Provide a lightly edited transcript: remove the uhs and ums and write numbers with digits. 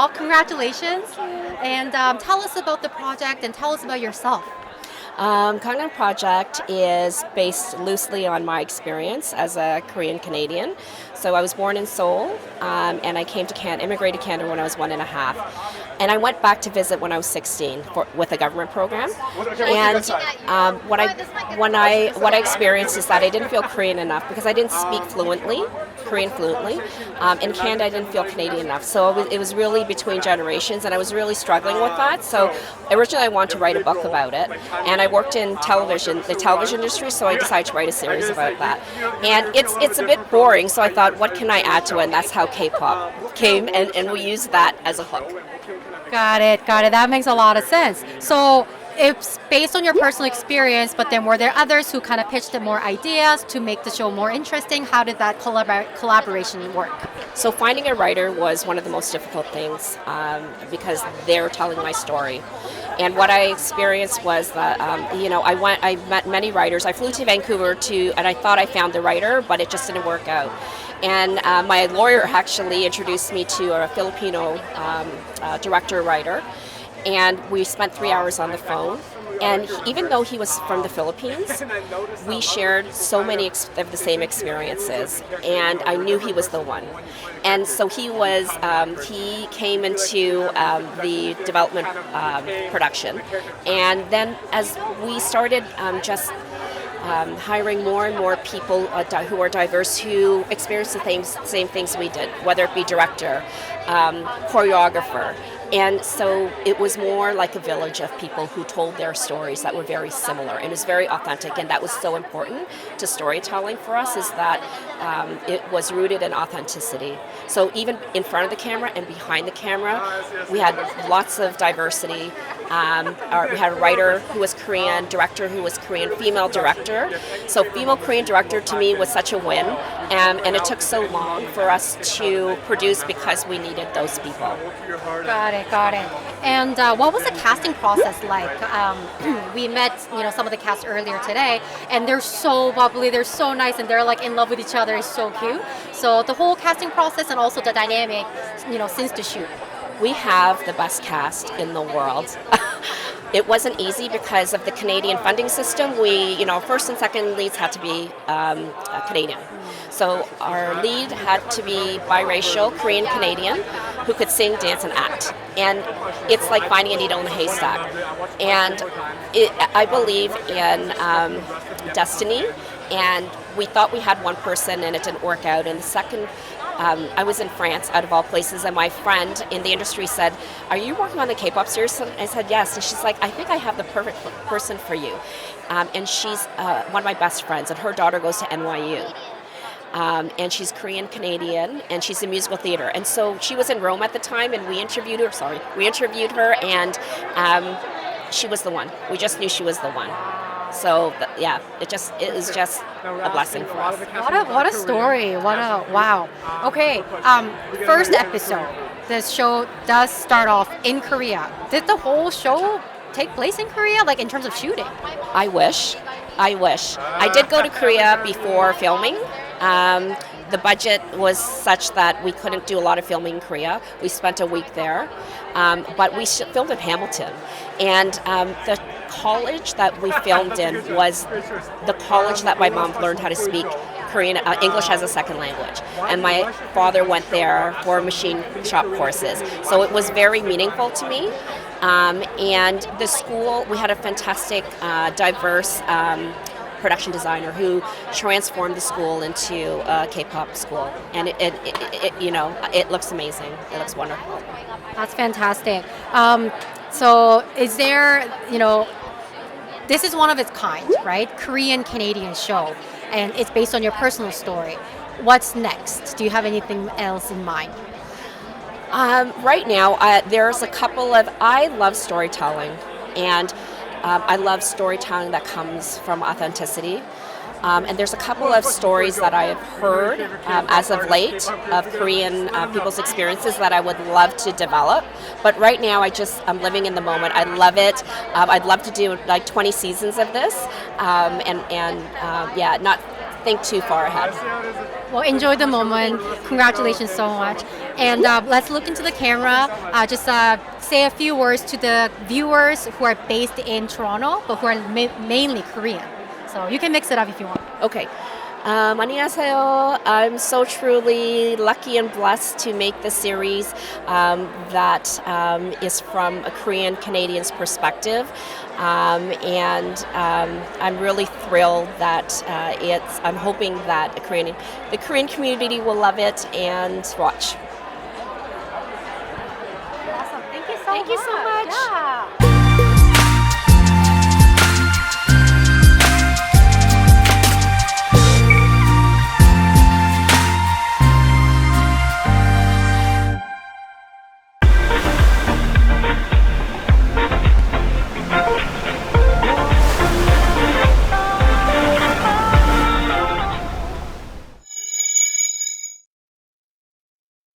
all, congratulations. And tell us about the project and tell us about yourself. Gangnam Project is based loosely on my experience as a Korean Canadian. So I was born in Seoul, and I came to Canada, immigrated to Canada when I was 1.5. And I went back to visit when I was 16 with a government program. And what I experienced is that I didn't feel Korean enough because I didn't speak Korean fluently. In Canada, I didn't feel Canadian enough. So it was really between generations, and I was really struggling with that. So originally, I wanted to write a book about it, and I worked in the television industry. So I decided to write a series about that. And it's a bit boring. So I thought, what can I add to it? And that's how K-pop came, and we used that as a hook. Got it. That makes a lot of sense. So it's based on your personal experience, but then were there others who kind of pitched in more ideas to make the show more interesting? How did that collaboration work? So finding a writer was one of the most difficult things because they're telling my story. And what I experienced was that, I met many writers. I flew to Vancouver and I thought I found the writer, but it just didn't work out. And my lawyer actually introduced me to a Filipino director-writer, and we spent 3 hours on the phone. And even though he was from the Philippines, we shared so many of the same experiences, and I knew he was the one. And so he came into the development production, and then as we started hiring more and more people who are diverse, who experience the same things we did, whether it be director, choreographer. And so it was more like a village of people who told their stories that were very similar, and it was very authentic, and that was so important to storytelling for us, is that it was rooted in authenticity. So even in front of the camera and behind the camera, we had lots of diversity. We had a writer who was Korean, director who was Korean, female director. So female Korean director to me was such a win, and it took so long for us to produce because we needed those people. Got it. And what was the casting process like? We met, some of the cast earlier today, and they're so bubbly, they're so nice, and they're like in love with each other. It's so cute. So the whole casting process and also the dynamic, since the shoot. We have the best cast in the world. It wasn't easy because of the Canadian funding system. We, first and second leads had to be Canadian. So our lead had to be biracial, Korean Canadian, who could sing, dance, and act. And it's like finding a needle in a haystack. And I believe in destiny. And we thought we had one person, and it didn't work out. And the second, I was in France, out of all places, and my friend in the industry said, "Are you working on the K-pop series?" I said, "Yes." And she's like, "I think I have the perfect person for you." And she's one of my best friends, and her daughter goes to NYU. And she's Korean Canadian, and she's in musical theater. And so she was in Rome at the time, and we interviewed her, and she was the one. We just knew she was the one. So it was just a blessing for us. What a story! Wow. Okay, first episode. The show does start off in Korea. Did the whole show take place in Korea, like in terms of shooting? I wish. I did go to Korea before filming. The budget was such that we couldn't do a lot of filming in Korea. We spent a week there, but we filmed in Hamilton. And the college that we filmed in was the college that my mom learned how to speak Korean, English as a second language. And my father went there for machine shop courses. So it was very meaningful to me. And the school, we had a fantastic, diverse production designer who transformed the school into a K-pop school, and it looks amazing. It looks wonderful. That's fantastic. So is there, this is one of its kind, right? Korean Canadian show, and it's based on your personal story. What's next? Do you have anything else in mind? Right now, there's a couple of, I love storytelling, and I love storytelling that comes from authenticity. And there's a couple of stories that I have heard as of late of Korean people's experiences that I would love to develop. But right now, I'm living in the moment. I love it. I'd love to do like 20 seasons of this. Not think too far ahead. Well, enjoy the moment. Congratulations so much. And let's look into the camera. Just say a few words to the viewers who are based in Toronto, but who are mainly Korean. So you can mix it up if you want. Okay. 안녕하세요. I'm so truly lucky and blessed to make the series that is from a Korean Canadian's perspective. And I'm really thrilled that I'm hoping that the Korean community will love it and watch. Awesome. Thank you so much. Thank you so much. Yeah.